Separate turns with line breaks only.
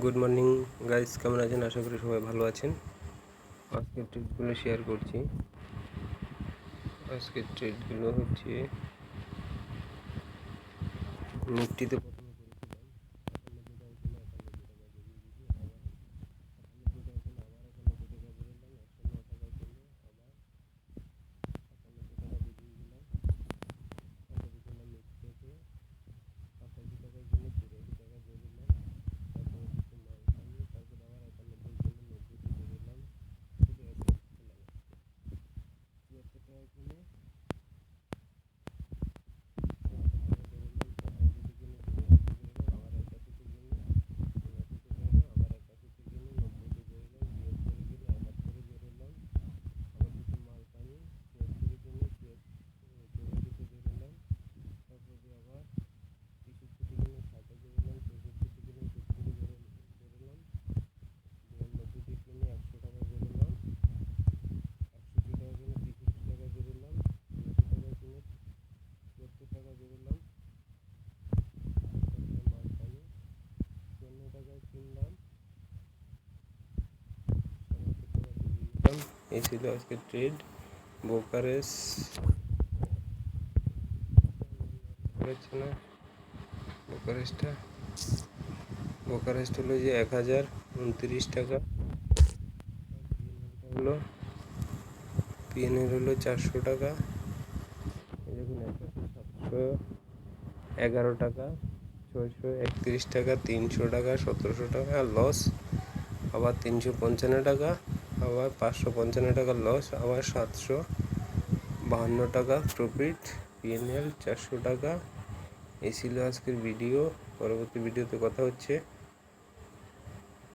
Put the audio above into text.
Good morning guys, কেমন আছেন? আশা করি সবাই ভালো আছেন। আজকের ট্রিটগুলো শেয়ার করছি। আজকের ট্রিটগুলো হচ্ছে নিফটিতে এই ছিল আজকের ট্রেড। ব্রোকারেজ না, ব্রোকারেজটা হলো যে 1029 টাকা হলো। পিএনএল হলো 400 টাকা। দেখুন 711 টাকা, 631 টাকা, 300 টাকা, 1700 টাকা লস, আবার 355 টাকা, আবার 555 টাকা লস, আবার 752 টাকা প্রফিট। পিএনএল 400 টাকা। এই ছিল আজকের ভিডিও। পরবর্তী ভিডিওতে কথা হচ্ছে।